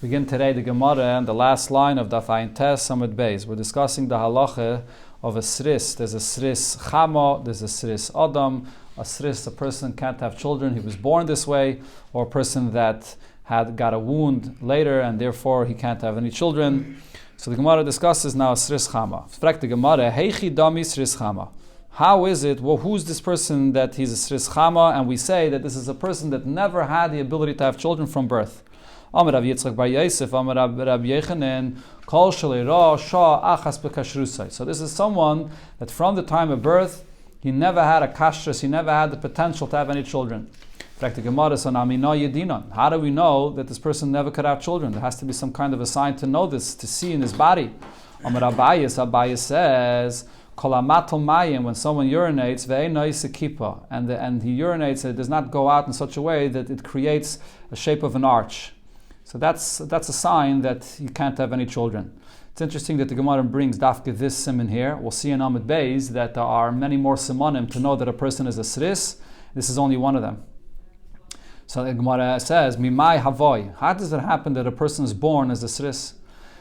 Begin today the Gemara and the last line of Daf Ayin Tes Samud Beis. We're discussing the halacha of a sris. There's a sris chama, there's a sris adam. A sris, a person can't have children, he was born this way, or a person that got a wound later and therefore he can't have any children. So the Gemara discusses now a sris chama. Fragt the Gemara, heichi dami sris chama. How is it, well, who's this person that he's a sris chama, and we say that this is a person that never had the ability to have children from birth? Amar Rav Yitzchak bar Yosef, Amar Rav Yechanan, Kol Shalei Shah Achas Bekashrusai. So this is someone that from the time of birth, he never had a kashrus, he never had the potential to have any children. How do we know that this person never could have children? There has to be some kind of a sign to know this, to see in his body. Amar Abayis says, when someone urinates, and he urinates, it does not go out in such a way that it creates a shape of an arch. So that's a sign that you can't have any children. It's interesting that the Gemara brings dafke this siman here. We'll see in Amud Beis that there are many more simanim to know that a person is a sris. This is only one of them. So the Gemara says, Mimai havoy. How does it happen that a person is born as a sris?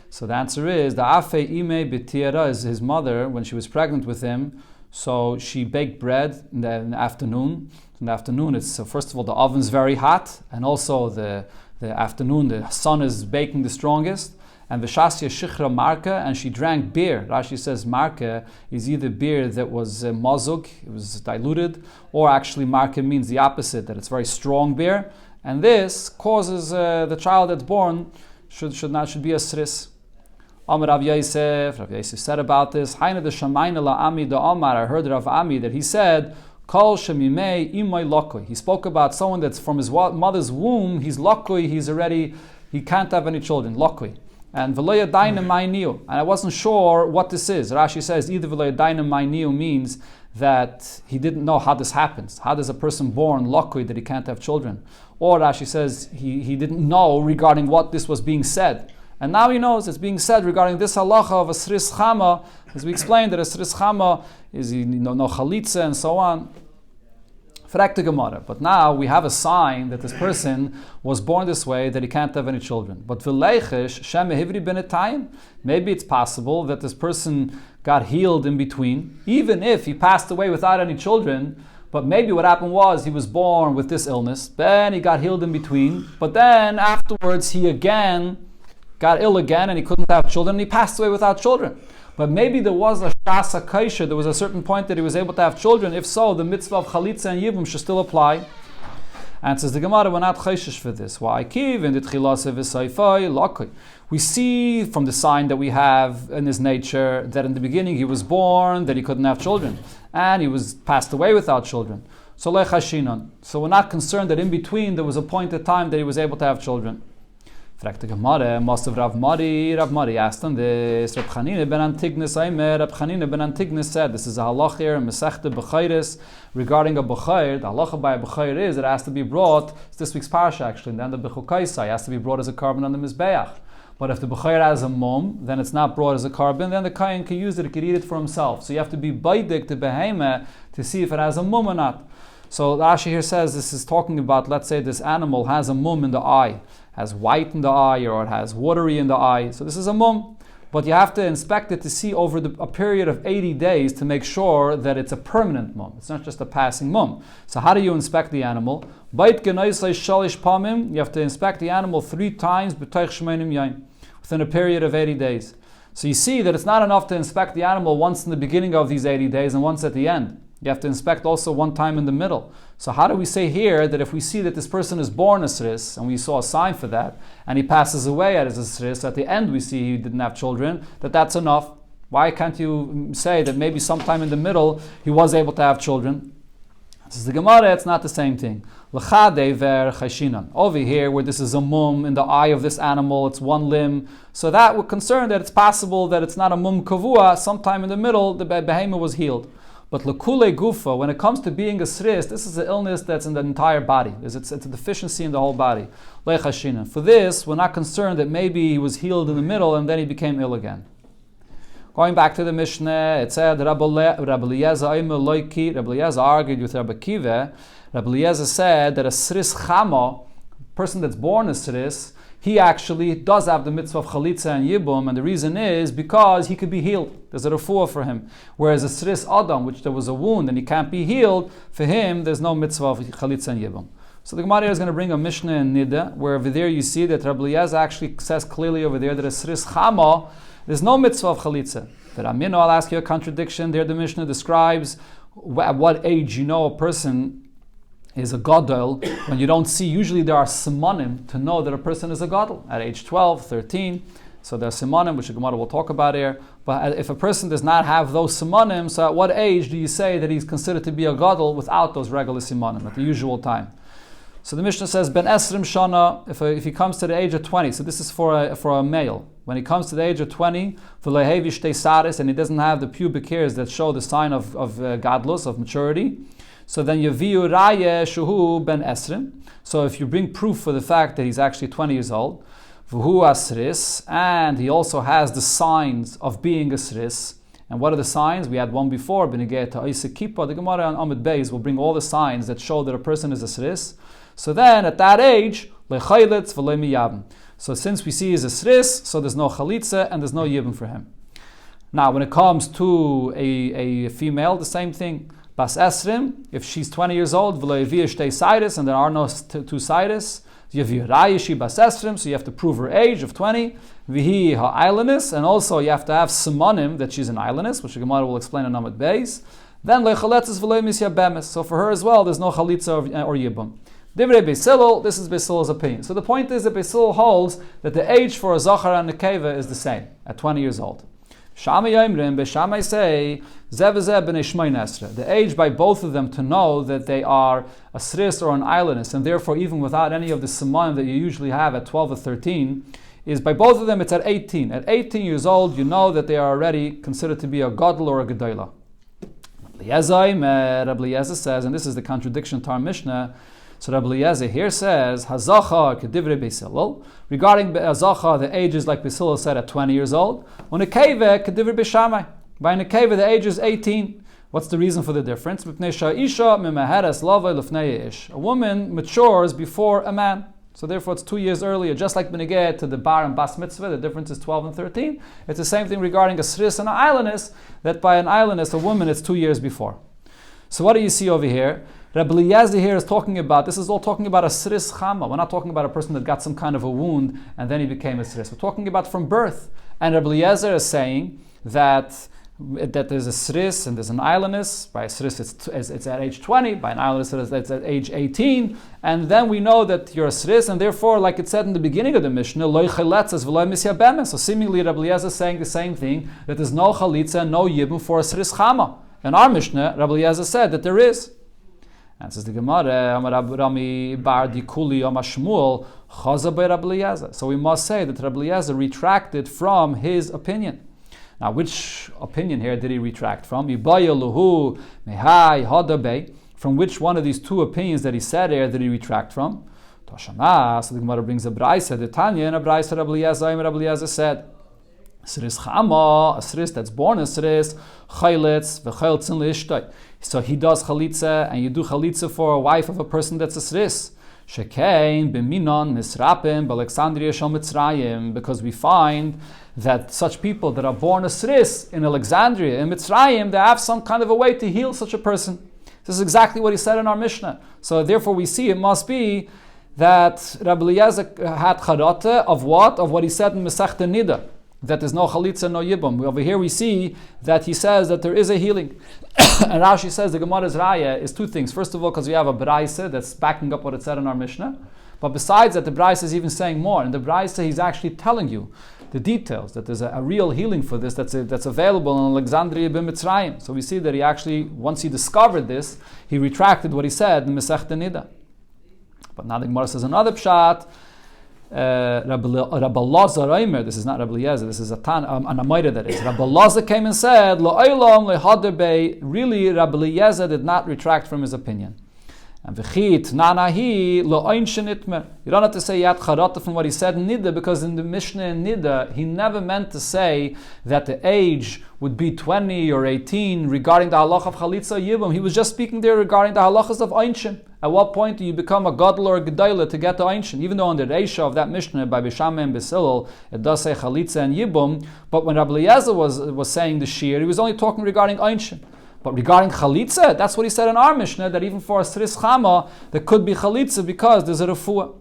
So the answer is, the afe ime b'tiara is his mother, when she was pregnant with him, so she baked bread in the afternoon. In the afternoon, first of all, the oven's very hot, and also the afternoon, the sun is baking the strongest. And v'shasya shichra marka, and she drank beer. Rashi says marka is either beer that was mazug, it was diluted, or actually marka means the opposite, that it's very strong beer. And this causes the child that's born should be a sris. Amar Rav Yosef said about this, Haina de Shamayna la Ami de Amar, I heard Rav Ami that he said, Kol shemimei imay lokoi. He spoke about someone that's from his mother's womb, he's lokoi, he can't have any children, lokoi. And v'lo yadayna ma'iniu. And I wasn't sure what this is. Rashi says either v'lo yadayna ma'iniu means that he didn't know how this happens. How does a person born lokoi that he can't have children? Or Rashi says he didn't know regarding what this was being said. And now he knows it's being said regarding this halacha of a sris chama, as we explained that a sris chama is no chalitza and so on. But now we have a sign that this person was born this way, that he can't have any children. But maybe it's possible that this person got healed in between, even if he passed away without any children. But maybe what happened was he was born with this illness, then he got healed in between, but then afterwards he again got ill again and he couldn't have children and he passed away without children. But maybe there was a shasa kaisha, there was a certain point that he was able to have children. If so, the mitzvah of chalitza and yibum should still apply. And says the Gemara, we're not chayshish for this. Why? We see from the sign that we have in his nature that in the beginning he was born, that he couldn't have children, and he was passed away without children. So we're not concerned that in between there was a point of time that he was able to have children. Fragt the Gemara, most of Rav Mari asked him this. Rab Chanina ben Antignes said, this is a halach here in Masechta Bechayres regarding a Bechayr. The halacha by a Bechayr is it has to be brought, it's this week's parsha actually, in the end of Bechukaisai, it has to be brought as a carbon on the Mizbeach. But if the Bechayr has a mum, then it's not brought as a carbon, then the Kayan can use it, he can eat it for himself. So you have to be baidik to behema to see if it has a mum or not. So Rashi here says this is talking about, let's say this animal has a mum in the eye, has white in the eye, or it has watery in the eye. So this is a mum. But you have to inspect it to see over a period of 80 days to make sure that it's a permanent mum. It's not just a passing mum. So how do you inspect the animal? You have to inspect the animal 3 times within a period of 80 days. So you see that it's not enough to inspect the animal once in the beginning of these 80 days and once at the end. You have to inspect also one time in the middle. So how do we say here that if we see that this person is born a sris, and we saw a sign for that, and he passes away as a sris, at the end we see he didn't have children, that's enough? Why can't you say that maybe sometime in the middle he was able to have children? This is the Gemara, it's not the same thing. Over here, where this is a mum in the eye of this animal, it's one limb, so that we're concerned that it's possible that it's not a mum kavua, sometime in the middle the behemoth was healed. But lekule gufa, when it comes to being a sris, this is an illness that's in the entire body. It's a deficiency in the whole body. Lechashina. For this, we're not concerned that maybe he was healed in the middle and then he became ill again. Going back to the Mishnah, it said Rabbi Eliezer argued with Rabbi Kiva. Rabbi Eliezer said that a sris chama person that's born a sris, he actually does have the mitzvah of chalitza and yibum, and the reason is because he could be healed. There's a refuah for him. Whereas a sris adam, which there was a wound and he can't be healed, for him there's no mitzvah of chalitza and yibum. So the Gemara is going to bring a Mishnah in Nida, where over there you see that Rabbi Eliezer actually says clearly over there that a sris chama, there's no mitzvah of chalitza. But Amino, I'll ask you a contradiction. There the Mishnah describes at what age you know a person is a gadol, when you don't see, usually there are simanim to know that a person is a gadol, at age 12, 13, so there are simanim, which the Gemara will talk about here, but if a person does not have those simanim, so at what age do you say that he's considered to be a gadol without those regular simanim, at the usual time? So the Mishnah says, Ben Esrim Shana, if he comes to the age of 20, so this is for a male, when he comes to the age of 20, and he doesn't have the pubic hairs that show the sign of gadlus, of maturity, so then Yaviu Raya Shuhu Ben Esrim. So if you bring proof for the fact that he's actually 20 years old, Vuhu Asris, and he also has the signs of being a Sris. And what are the signs? We had one before, Benigeh to Isaac Kippah. The Gemara on Amud Beis will bring all the signs that show that a person is a Sris. So then at that age, Lechaylitz V'le Miyabim. So since we see he's a Sris, so there's no Chalitza and there's no Yibim for him. Now when it comes to a female, the same thing. Bas Esrim, if she's 20 years old, and there are no two sidis, Bas Esrim, so you have to prove her age of 20, Vihi ha'ailanis, and also you have to have simonim that she's an ailanis, which the Gemara will explain in Amud Beis. Then Lechaletzis v'lei misyabemes, so for her as well, there's no chalitza or yibum. Divrei Beis Hillel, this is Beis Hillel's opinion. So the point is that Beis Hillel holds that the age for a zachar and a keva is the same, at 20 years old. Shammai Yomrim, Beishamai say, the age by both of them to know that they are a sris or an ailanis, and therefore even without any of the siman that you usually have at 12 or 13, is by both of them it's at 18. At 18 years old, you know that they are already considered to be a gadol or a gedolah. Rabbi Eliezer says, and this is the contradiction to our Mishnah, so Rabbi Eliezer here says, Hazacha kedivrei Beis Hillel. Regarding Hazacha, the age is like Beis Hillel said at 20 years old. On a keva kedivrei Beis Shammai. By a keva, the age is 18. What's the reason for the difference? A woman matures before a man. So therefore it's 2 years earlier, just like Benegeh to the bar and bas mitzvah, the difference is 12 and 13. It's the same thing regarding a sris and an ailanis, that by an ailanis, a woman, it's 2 years before. So what do you see over here? Rabbi Eliezer here is talking about, this is all talking about a sris chama. We're not talking about a person that got some kind of a wound and then he became a sris. We're talking about from birth. And Rabbi Eliezer is saying that there's a sris and there's an ailanis. By a sris it's at age 20, by an ailanis it's at age 18. And then we know that you're a sris, and therefore, like it said in the beginning of the Mishnah, lo chaletzas v'lo misyabemes. So seemingly Rabbi Eliezer is saying the same thing, that there's no chalitza and no yibum for a sris chama. In our Mishnah, Rabbi Eliezer said that there is. And says the Gemara, Rami bar dikuli amashmuel chaza by Rabbi Eliezer. So we must say that Rabbi Eliezer retracted from his opinion. Now, which opinion here did he retract from? From which one of these two opinions that he said here did he retract from? Toshana. So the Gemara brings a braisa, the Tanya, and a braisa Rabbi Eliezer said, Sris chama, a sris that's born a sris, chaylitz v'chaylitzin leishtay. So he does chalitza, and you do chalitza for a wife of a person that's a sris. Shekein b'minon nisrapim b'Alexandria shel Mitzrayim, because we find that such people that are born a sris in Alexandria, in Mitzrayim, they have some kind of a way to heal such a person. This is exactly what he said in our Mishnah. So therefore we see it must be that Rabbi Eliezer had charata of what? Of what he said in Masechta Nida, that there's no chalitza, no yibum. Over here we see that he says that there is a healing. And Rashi says the Gemara's raya is two things. First of all, because we have a braisa that's backing up what it said in our Mishnah. But besides that, the braisa is even saying more. In the braisa, he's actually telling you the details, that there's a real healing for this that's available in Alexandria b'Mitzrayim. So we see that he actually, once he discovered this, he retracted what he said in Masechta Nida. But now the Gemara says another pshat. Rabbi Lazar Omer, this is not Rabbi Eliezer, this is an Amayra that is. Rabbi Lazar came and said, really Rabbi Eliezer did not retract from his opinion. And v'chit nanahi lo einshen itmer. You don't have to say yat charata from what he said in Nida, because in the Mishnah in Nida, he never meant to say that the age would be 20 or 18 regarding the halach of chalitza yibum. He was just speaking there regarding the halachas of einshen. At what point do you become a gadol or a gedayla to get to einshen? Even though under the Reisha of that Mishnah by Bisham and Basilil, it does say chalitza and yibum, but when Rabbi Eliezer was saying the shiur, he was only talking regarding einshen. But regarding chalitza, that's what he said in our Mishnah, that even for a sris chama, there could be chalitza because there's a refuah.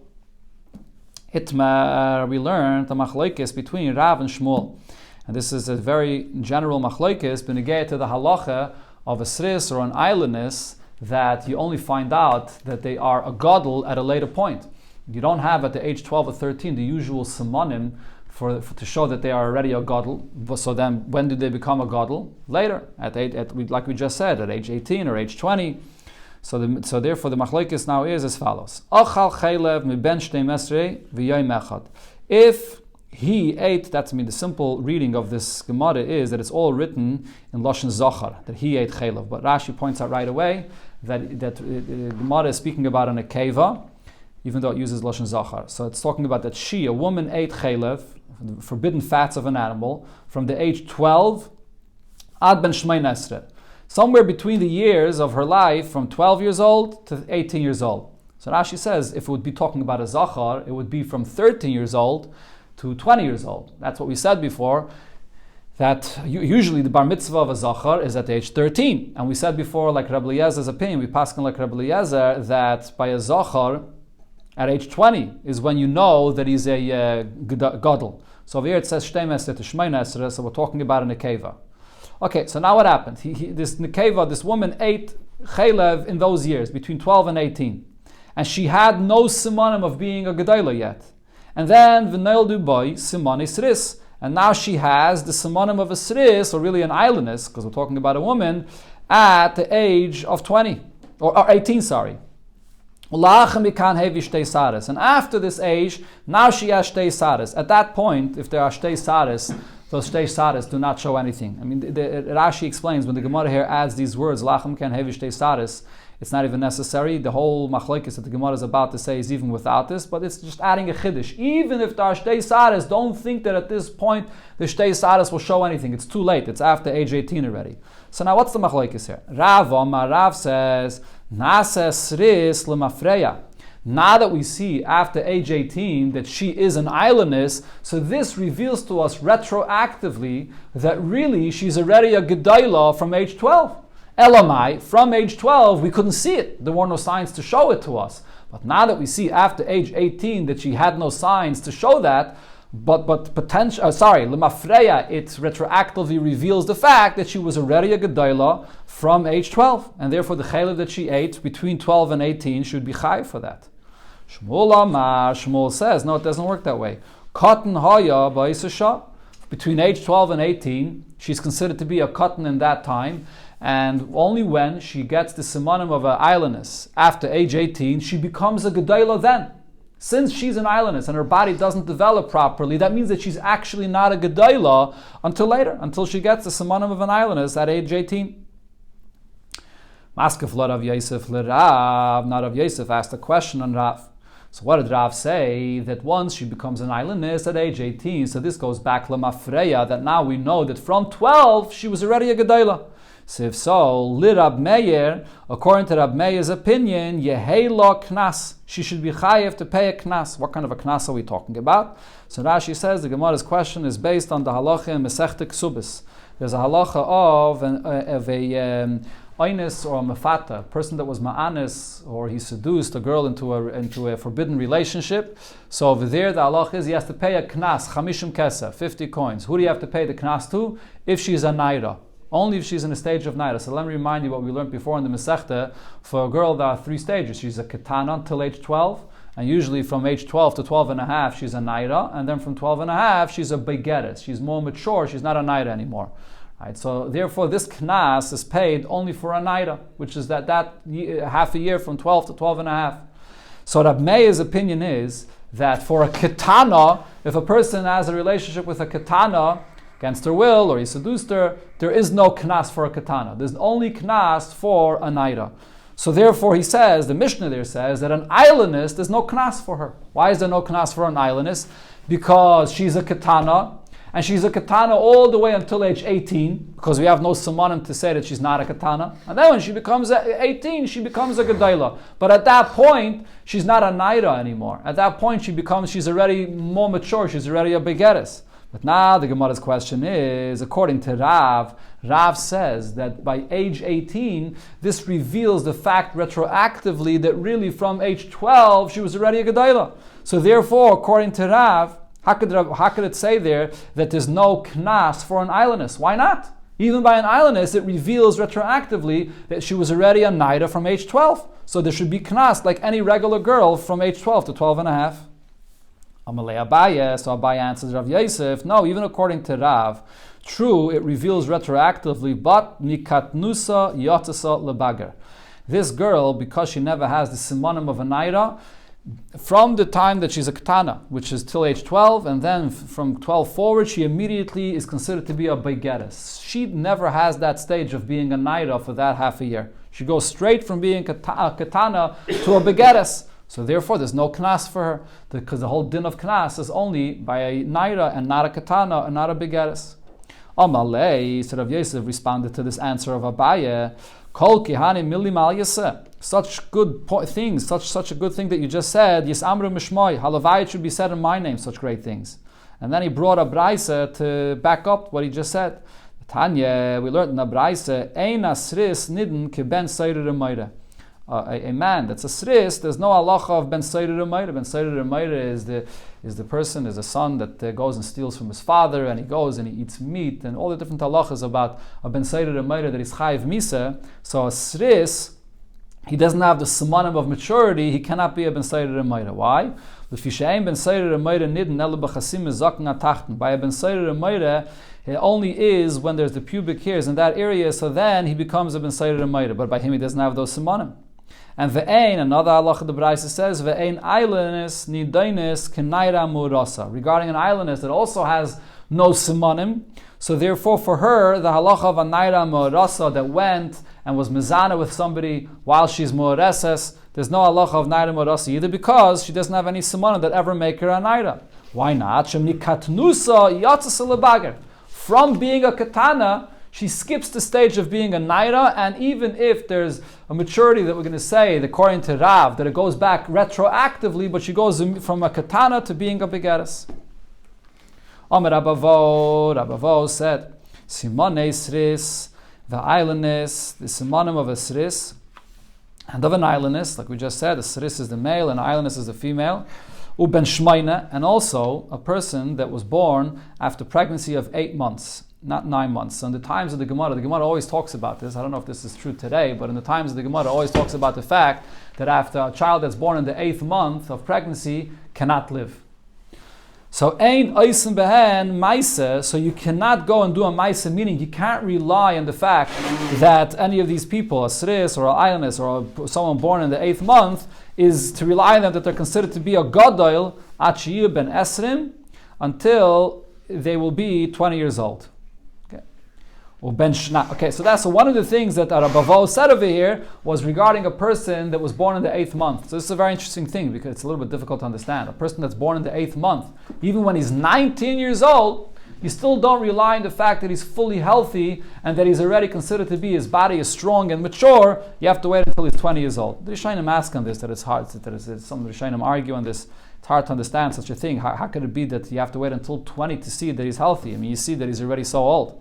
Itmar, we learned the machlokes between Rav and Shmuel. And this is a very general machlokes, benegay to the halacha of a sris or an islandess, that you only find out that they are a gadol at a later point. You don't have at the age 12 or 13 the usual simonim to show that they are already a gadol. So then, when do they become a gadol? Later, like we just said, at age 18 or age 20. So therefore, the machlokes now is as follows: Ochal chaylev miben shtei mesrei v'yom echad. If he ate, that's the simple reading of this Gemara is that it's all written in Lashon Zachar, that he ate chaylev. But Rashi points out right away that Gemara is speaking about an akeva, even though it uses Lashon Zachar. So it's talking about that a woman ate chaylev, the forbidden fats of an animal, from the age 12 ad ben shmein esrei, somewhere between the years of her life from 12 years old to 18 years old. So Rashi says if it would be talking about a zachar, it would be from 13 years old to 20 years old. That's what we said before, that usually the bar mitzvah of a zachar is at age 13. And we said before, like Rabbi Eliezer's opinion, we pass on like Rabbi Eliezer, that by a zachar, at age 20 is when you know that he's a gadol. So over here it says shtei mesrei to shmein esrei, so we're talking about a nekeva. Okay, so now what happened? This nekeva, this woman ate chaylev in those years, between 12 and 18. And she had no simanim of being a gedola yet. And then v'noildu boy simani sris. And now she has the simanim of a sris, or really an islandess, because we're talking about a woman, at the age of 20, or 18, sorry. And after this age, now she has shtei saris. At that point, if there are shtei saris, those shtei saris do not show anything. I mean, Rashi explains when the Gemara here adds these words, lachem kan hevi shtei saris, it's not even necessary. The whole machlokes that the Gemara is about to say is even without this, but it's just adding a chiddush. Even if there are shtei saris, don't think that at this point the shtei saris will show anything. It's too late. It's after age 18 already. So now what's the machlokes here? Rav says, Nasa sris lemafreya. Now that we see after age 18 that she is an islandess, so this reveals to us retroactively that really she's already a gedayla from age 12. Elamai, from age 12, we couldn't see it. There were no signs to show it to us. But now that we see after age 18 that she had no signs to show that, lemafreya, it retroactively reveals the fact that she was already a gedayla from age 12, and therefore the chaylev that she ate between 12 and 18 should be chayiv for that. Shmuel says, no, it doesn't work that way. Katan haya ba'isasha, between age 12 and 18, she's considered to be a katan in that time, and only when she gets the simanim of an islandess after age 18, she becomes a gedayla then. Since she's an islandess and her body doesn't develop properly, that means that she's actually not a gedayla until later, until she gets the simanim of an islandess at age 18. Maskef Rav Yosef Rav, not Rav Yosef, asked a question on Rav. So what did Rav say? That once she becomes an islandess at age 18, so this goes back lemafreya, that now we know that from 12 she was already a gedayla. So if so, Rab Meir, according to Rab Meir's opinion, Yehela knas, she should be chayev to pay a knas. What kind of a knas are we talking about? So Rashi says the Gemara's question is based on the halacha in Masechta Ksubis. There's a halacha of a oines or a mefata, a person that was ma'anis, or he seduced a girl into a forbidden relationship. So over there the halacha is he has to pay a knas, chamishim kesef, 50 coins. Who do you have to pay the knas to? If she's a naira. Only if she's in a stage of naira. So let me remind you what we learned before in the Masechta. For a girl, there are 3 stages. She's a ketana until age 12, and usually from age 12 to 12 and a half, she's a naira, and then from 12 and a half, she's a begeres. She's more mature, she's not a naira anymore. Right? So therefore, this knas is paid only for a naira, which is that half a year from 12 to 12 and a half. So Rab Meir's opinion is that for a ketana, if a person has a relationship with a ketana, against her will, or he seduced her, there is no knas for a katana. There's only knas for a naira. So therefore he says, the Mishnah there says, that an islandess, there's no knas for her. Why is there no knas for an islandess? Because she's a katana, and she's a katana all the way until age 18, because we have no simonim to say that she's not a katana. And then when she becomes 18, she becomes a gedayla. But at that point, she's not a naira anymore. At that point, she's already more mature, she's already a begeres. But now the Gemara's question is, according to Rav says that by age 18, this reveals the fact retroactively that really from age 12, she was already a gedayla. So therefore, according to Rav, how could it say there that there's no knas for an islandess? Why not? Even by an islandess, it reveals retroactively that she was already a naida from age 12. So there should be knas like any regular girl from age 12 to 12 and a half. Amalei Abaye, so Abaye answers Rav Yosef, no, even according to Rav, true, it reveals retroactively, but nikatnusa yotasa lebager. This girl, because she never has the simonim of a naida, from the time that she's a katana, which is till age 12, and then from 12 forward, she immediately is considered to be a begeres. She never has that stage of being a naira for that half a year. She goes straight from being a katana to a begeres. So therefore, there's no knas for her, because the whole din of knas is only by a naira and not a katana and not a begeres. Amalei, so Rav Yosef responded to this answer of Abaye, Kol kihani milim al yaseh. Such good things, such a good thing that you just said, Yisamru mishmoi, halavai, it should be said in my name, such great things. And then he brought a braisa to back up what he just said. Tanya, we learned in the braisa, ein asris nidin ke ben seirer meire. A man that's a sris, there's no halacha of ben seirer meire. Ben seirer meire is the person, is a son that goes and steals from his father, and he goes and he eats meat, and all the different halachas about a ben seirer meire that is chayiv misa. So a sris, he doesn't have the simonim of maturity, he cannot be a ben seirer meire. Why? By a ben seirer meire, it only is when there's the pubic hairs in that area, so then he becomes a ben seirer meire. But by him he doesn't have those simonim. And ve'ein, another halacha the Braisa says, ve'ein islandess nidainis kenaira murasa. Regarding an islandess that also has no simonim, so therefore for her, the halacha of a naira murasa that went and was mizana with somebody while she's mu'areses, there's no halacha of naira murasa either, because she doesn't have any simonim that ever make her a naira. Why not? From being a katana, she skips the stage of being a naira, and even if there's a maturity that we're going to say, according to Rav, that it goes back retroactively, but she goes from a katana to being a begeres. Omer Rabavo said, Simone Sris, the islandess, the simonim of a sris, and of an islandess, like we just said, a sris is the male and an islandess is the female. Uben shmeina, and also a person that was born after pregnancy of 8 months, not 9 months. So in the times of the Gemara always talks about this. I don't know if this is true today, but in the times of the Gemara always talks about the fact that after a child that's born in the 8th month of pregnancy cannot live. So ein oisen behen maise, so you cannot go and do a maise, meaning you can't rely on the fact that any of these people, a sris or an islandess or someone born in the 8th month, is to rely on them that they're considered to be a gadol at shiur ben esrim until they will be 20 years old. Okay, so one of the things that Rabavo said over here was regarding a person that was born in the 8th month. So this is a very interesting thing because it's a little bit difficult to understand. A person that's born in the 8th month, even when he's 19 years old, you still don't rely on the fact that he's fully healthy and that he's already considered to be, his body is strong and mature. You have to wait until he's 20 years old. The Rishonim ask on this, that it's hard, some of the Rishonim argue on this. It's hard to understand such a thing. How could it be that you have to wait until 20 to see that he's healthy? I mean, you see that he's already so old.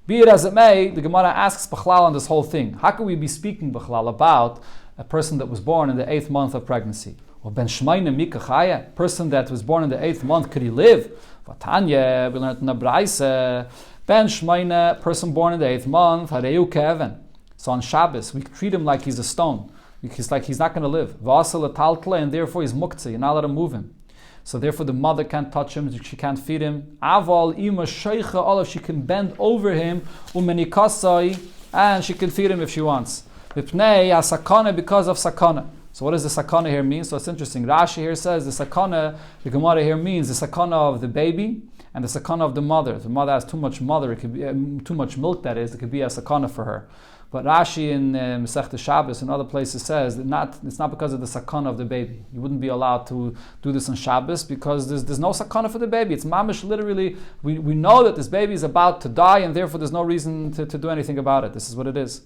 Be it as it may, the Gemara asks Bechlal on this whole thing. How can we be speaking Bechlal about a person that was born in the 8th month of pregnancy? Or ben shmeina mika chaya, person that was born in the 8th month, could he live? Vatanya, we learned in the Braisa, ben shmeina, person born in the 8th month, hareu keven. So on Shabbos, we treat him like he's a stone. It's like he's not going to live. V'asel taltle, and therefore he's muktzah. You're not allowed to move him. So therefore the mother can't touch him, she can't feed him. Aval ima sheicha olav, she can bend over him, umenikasai, and she can feed him if she wants. V'pnei asakana, because of sakana. So what does the sakana here mean? So it's interesting. Rashi here says the sakana, the Gemara here means the sakana of the baby and the sakana of the mother. If the mother has too much milk, that is, it could be a sakana for her. But Rashi in Masechta Shabbos and other places says that it's not because of the sakana of the baby. You wouldn't be allowed to do this on Shabbos because there's no sakana for the baby. It's mamish literally, we know that this baby is about to die and therefore there's no reason to do anything about it. This is what it is.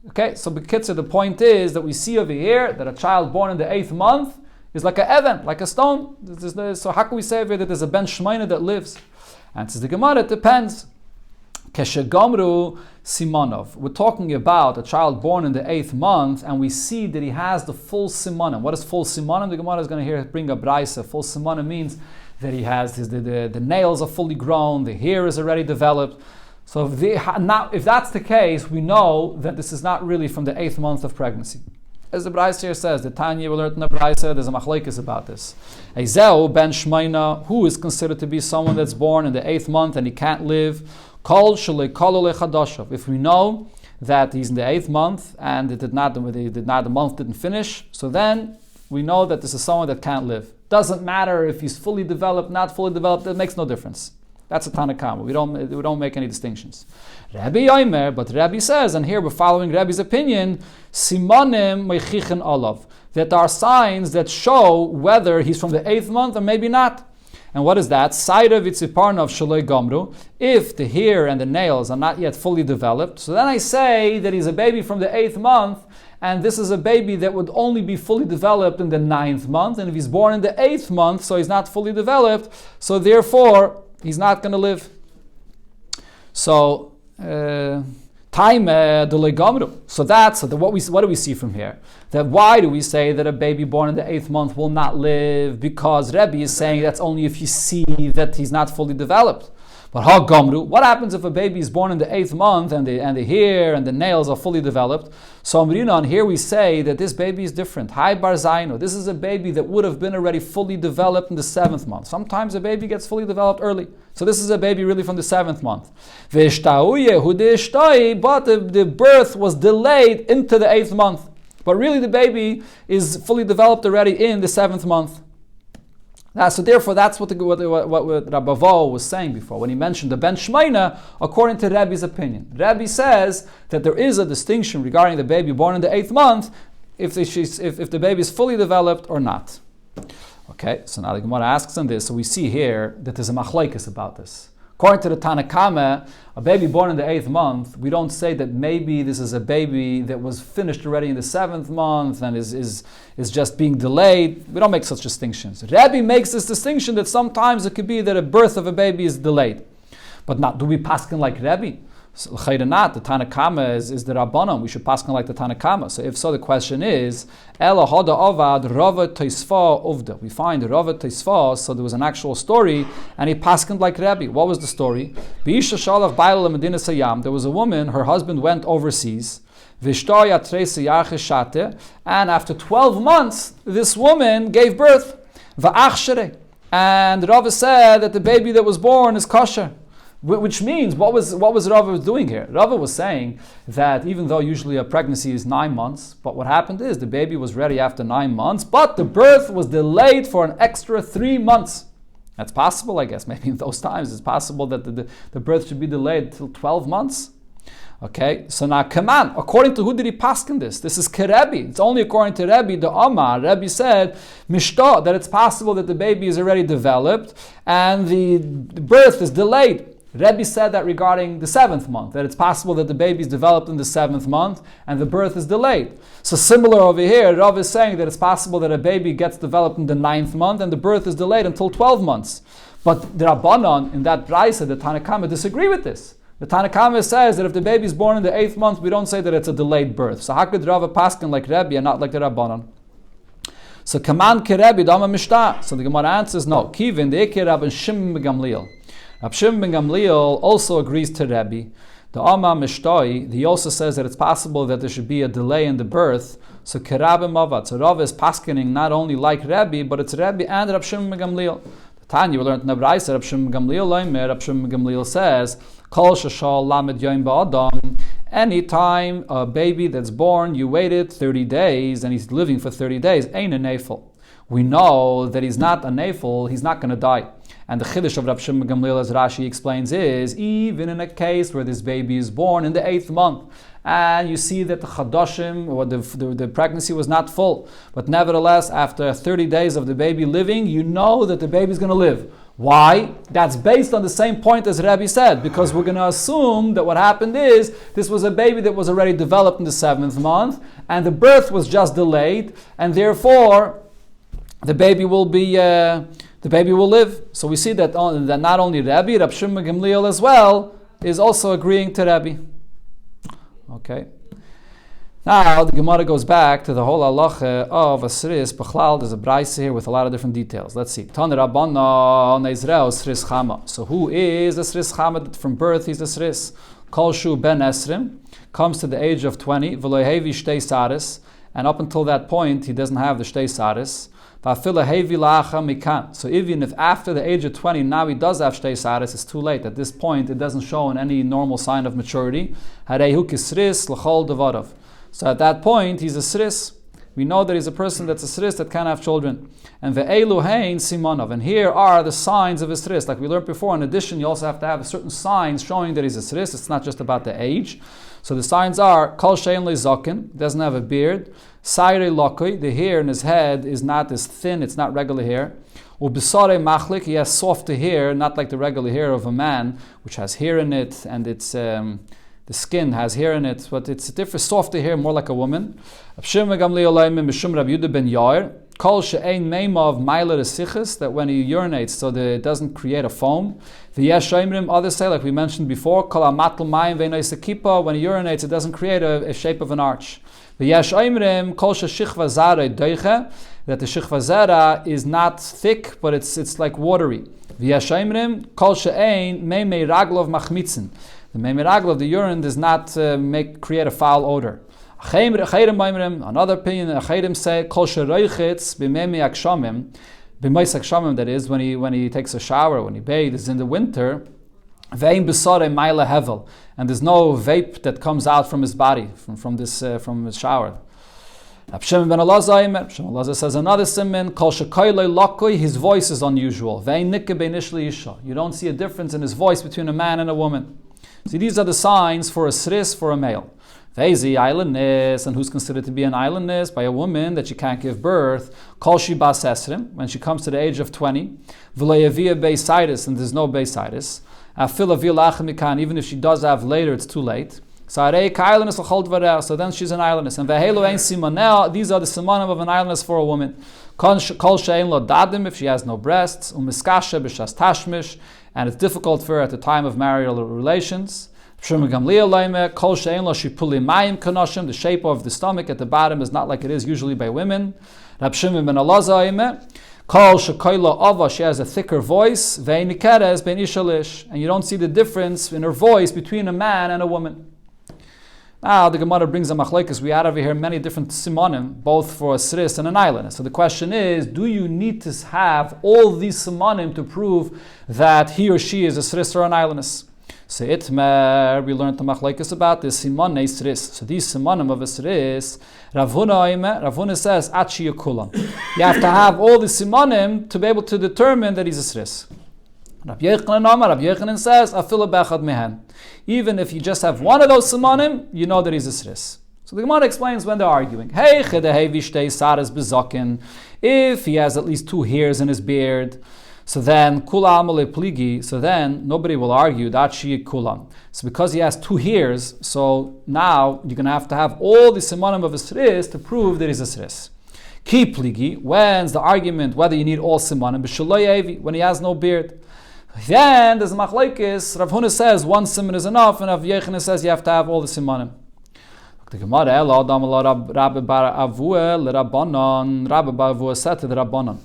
Okay, so B'kitzur, the point is that we see over here that a child born in the 8th month is like an even, like a stone. So how can we say over here that there's a ben shmeina that lives? And says the Gemara, it depends. Keshegamru Simonov. We're talking about a child born in the 8th month, and we see that he has the full Simonim. What is full Simonim? The Gemara is going to bring a braisa. Full Simonim means that he has the nails are fully grown, the hair is already developed. So if that's the case, we know that this is not really from the 8th month of pregnancy. As the braisa here says, the Tanya we learned in the braisa, there's a machlekes about this. Eizeu ben shmeina, who is considered to be someone that's born in the 8th month and he can't live. If we know that he's in the 8th month and the month didn't finish, so then we know that this is someone that can't live. Doesn't matter if he's fully developed, not fully developed, it makes no difference. That's a Tanakama. We don't make any distinctions. Rabbi Yomer, but Rabbi says, and here we're following Rabbi's opinion, Simonim meichichen olav, that there are signs that show whether he's from the 8th month or maybe not. And what is that? Saira vitziparnov shaloi gamru. If the hair and the nails are not yet fully developed, so then I say that he's a baby from the 8th month, and this is a baby that would only be fully developed in the 9th month. And if he's born in the 8th month, so he's not fully developed, so therefore he's not going to live. So time delay gamru. So what do we see from here? That why do we say that a baby born in the 8th month will not live? Because Rebbe is saying that's only if you see that he's not fully developed. But ha gamru, what happens if a baby is born in the 8th month and the hair and the nails are fully developed? So Amrinan, here we say that this baby is different. Hai bar zaino, this is a baby that would have been already fully developed in the 7th month. Sometimes a baby gets fully developed early. So this is a baby really from the 7th month. But the birth was delayed into the 8th month. But really the baby is fully developed already in the 7th month. So therefore, that's what Rabbi Vo was saying before when he mentioned the ben shmeina, according to Rabbi's opinion. Rabbi says that there is a distinction regarding the baby born in the 8th month, if the baby is fully developed or not. Okay, so now the Gemara asks on this. So we see here that there's a machlekes about this. According to the Tanakama, a baby born in the 8th month, we don't say that maybe this is a baby that was finished already in the 7th month and is just being delayed. We don't make such distinctions. Rabbi makes this distinction that sometimes it could be that a birth of a baby is delayed. But not, do we paskin like Rabbi? So, not, the Tanakama is the Rabbanon. We should paskin like the Tanakama. So if so, the question is, Ela hoda avad rava teisfa uvda. We find rava teisfa, so there was an actual story, and he paskined like Rabbi. What was the story? B'isha shalach ba'il medina sayam. There was a woman, her husband went overseas, v'shtoya trese yarche and after 12 months, this woman gave birth. Va'achshere. And Rava said that the baby that was born is kosher. Which means, what was Rava doing here? Rava was saying that even though usually a pregnancy is 9 months, but what happened is the baby was ready after 9 months, but the birth was delayed for an extra 3 months. That's possible, I guess. Maybe in those times it's possible that the birth should be delayed till 12 months. Okay, so now Kaman, according to who did he paskin this? This is Kerebi. It's only according to Rebbe, the Omar. Rebbe said, Mishta, that it's possible that the baby is already developed and the birth is delayed. Rebbe said that regarding the 7th month, that it's possible that the baby is developed in the 7th month and the birth is delayed. So similar over here, Rav is saying that it's possible that a baby gets developed in the 9th month and the birth is delayed until 12 months. But the Rabbanon, in that Braisa, the Tanakama, disagree with this. The Tanakama says that if the baby is born in the 8th month, we don't say that it's a delayed birth. So how could Rav paskin like Rebbe and not like the Rabbanon? So Kaman Kerebi Dama Mishta. So the Gemara answers no. Kivin the Ikir Rabban Shimon Gamliel. Rab Shimon ben Gamliel also agrees to Rebbe. The Amma Mishtoi, he also says that it's possible that there should be a delay in the birth. So Kerabim Mavad. So Rav is paskening not only like Rebbe, but it's Rebbe and Rab Shimon ben Gamliel. The Tanya we learned in the Braisa, Rab Shimon ben Gamliel, Rab Shimon ben Gamliel says, Kol Shashal Lamed Yoim Ba'adam. Anytime a baby that's born, you waited 30 days and he's living for 30 days, ain't a nafel. we know that he's not a nefil, he's not going to die. And the chiddush of Rav Shimon Gamliel, as Rashi explains, is even in a case where this baby is born in the 8th month, and you see that the chadashim, or the pregnancy was not full, but nevertheless, after 30 days of the baby living, you know that the baby is going to live. Why? That's based on the same point as Rabbi said, because we're going to assume that what happened is this was a baby that was already developed in the 7th month, and the birth was just delayed, and therefore the baby will live. So we see that not only Rabbi, Rav Shimon Gamliel as well is also agreeing to Rabbi. Okay. Now the Gemara goes back to the whole halacha of a sris b'chlal. There's a brayse here with a lot of different details. Let's see. Tan Rabbanan Ezreo sris chama. So who is a sris chama? That from birth he's a sris. Kol shu ben esrim, comes to the age of 20. V'lo hevi shtei saris, and up until that point he doesn't have the shtei saris. V'afila hevi la'acha mikan. So even if after the age of 20 now he does have shtei saris, it's too late. At this point it doesn't show any normal sign of maturity. Harehu kisris l'chol devarav. So at that point, he's a sris. We know that he's a person that's a sris that can't have children. And ve'elu hein simonov. And here are the signs of a sris. Like we learned before, in addition, you also have to have certain signs showing that he's a sris. It's not just about the age. So the signs are, kol shein lezokin, doesn't have a beard. Saire lokoi, the hair in his head is not as thin, it's not regular hair. Ubisare machlik, he has softer hair, not like the regular hair of a man, which has hair in it, and it's... the skin has hair in it, but it's different, softer hair, more like a woman. That when he urinates, so that it doesn't create a foam. Others say, like we mentioned before, when he urinates, it doesn't create a shape of an arch. That the shichva zera is not thick, but it's like watery. The memiragl of the urine does not create a foul odor. Another opinion, Achayim say, kol sheroichitz b'memi akshamim, b'mois akshamim, that is, when he takes a shower, when he bathes in the winter, ve'im b'sore maila hevel, and there's no vape that comes out from his body, from his shower. Rav Shimon ben Elazar says another siman, kol shekoiloi lokoi, his voice is unusual. Ve'im nikke b'nishli isha. You don't see a difference in his voice between a man and a woman. See, these are the signs for a sris, for a male. Vezi, islandness, and who's considered to be an islandness? By a woman that she can't give birth. Kol shi bas esrim, when she comes to the age of 20. V'le'yavia beisaitis, and there's no beisaitis. Afila v'ilachamikan, even if she does have later, it's too late. So then she's an islandness. And v'helu ein simonel, these are the simonim of an islandness for a woman. Kol she'ein lo dadim, if she has no breasts. Umiskasha b'shas tashmish, and it's difficult for her at the time of marital relations. The shape of the stomach at the bottom is not like it is usually by women. She has a thicker voice, and you don't see the difference in her voice between a man and a woman. Now the Gemara brings a machlekes. We had over here many different simonim, both for a sris and an island. So the question is, do you need to have all these simonim to prove that he or she is a sris or an islandess? So itmer, we learned the machlekes about this simon sris. So these simonim of a sris, Ravuna says achi yakulam. You have to have all the simonim to be able to determine that he's a sris. Rabbi Yechanan says afilu bechad mehen. Even if you just have one of those simonim, you know that he's a sris. So the Gemara explains when they're arguing. If he has at least 2 hairs in his beard, so then nobody will argue that she kulam. So because he has 2 hairs, so now you're going to have all the simonim of a sris to prove that he's a sris. Ki pligi, when's the argument whether you need all simonim? When he has no beard. Then there's a machlekes. Rav Huna says 1 simon is enough, and Rav Yechanan says you have to have all the simonim. The Gemara, Rabbi bar Avua said to the Rabbanon,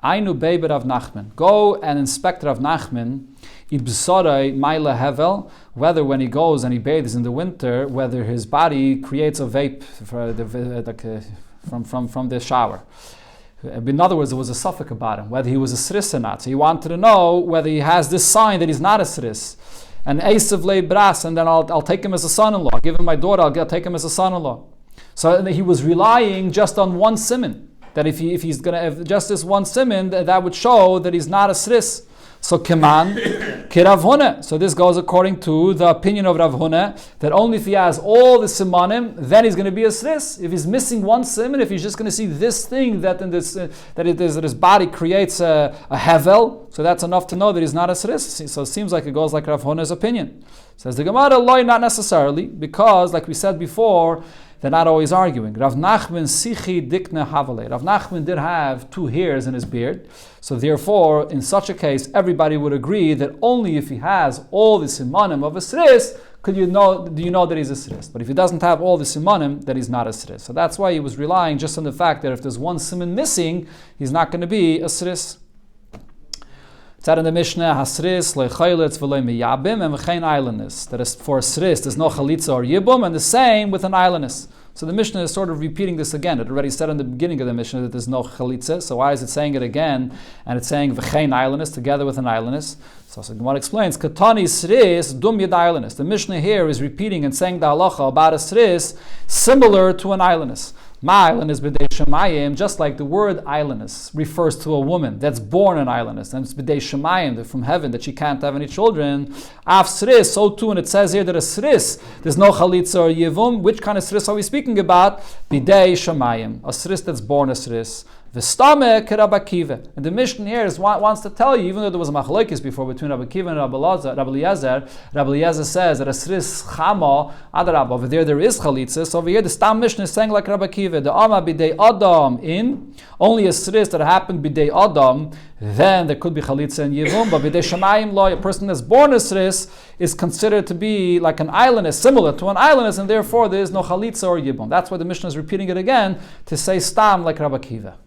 Ainu Beiber Rav Nachman, go and inspect Rav Nachman, whether when he goes and he bathes in the winter, whether his body creates a vape from the shower. In other words, there was a suffix about him, whether he was a sris or not. So he wanted to know whether he has this sign that he's not a sris. And Esav lei bras, and then I'll take him as a son-in-law. Give him my daughter, I'll take him as a son-in-law. So he was relying just on 1 siman. that if he's going to have just this one siman, that would show that he's not a sris. So Keman, Kirav Huna. So this goes according to the opinion of Rav Huna, that only if he has all the simanim, then he's going to be a sris. If he's missing one siman, if he's just going to see this thing that in this that his body creates a hevel, so that's enough to know that he's not a sris. So it seems like it goes like Rav Huna's opinion. Says the Gemara, loy, not necessarily, because like we said before, they're not always arguing. Rav Nachman sichi dikne havale. Rav Nachman did have 2 hairs in his beard, so therefore, in such a case, everybody would agree that only if he has all the simanim of a sris, do you know that he's a sris. But if he doesn't have all the simanim, then he's not a sris. So that's why he was relying just on the fact that if there's one siman missing, he's not going to be a sris. It's out in the Mishnah, hasris, le'chayletz, v'le'miyabim, and v'chein islandness. That is, for a sris, there's no chalitza or yibum, and the same with an islandness. So the Mishnah is sort of repeating this again. It already said in the beginning of the Mishnah that there's no chalitza, so why is it saying it again? And it's saying v'chein islandness, together with an islandness. So Gemara explains, katani sris, dum yad islandness. The Mishnah here is repeating and saying the halacha about a sris, similar to an islandness. Ma'islandess b'dei shemayim, just like the word islandess refers to a woman that's born an islandess, and it's b'dei shemayim, from heaven, that she can't have any children. Af sris, so too, and it says here that a sris, there's no chalitza or yevum. Which kind of sris are we speaking about? B'dei shemayim, a sris that's born a sris. V'stame Rabbi Akiva. And the Mishnah here wants to tell you, even though there was a machlokes before between Rabbi Akiva and Rabbi Eliezer says that a sris chama adarab. Over there is chalitza. So over here the Stam Mishnah is saying like Rabbi Akiva, the ama bidei adam in only a sris that happened bidei adam, then there could be chalitza and yivum. But bidei shemayim lo, a person that's born a sris is considered to be like an islandess, similar to an islandess, and therefore there is no chalitza or yibum. That's why the Mishnah is repeating it again to say Stam like Rabbi Akiva.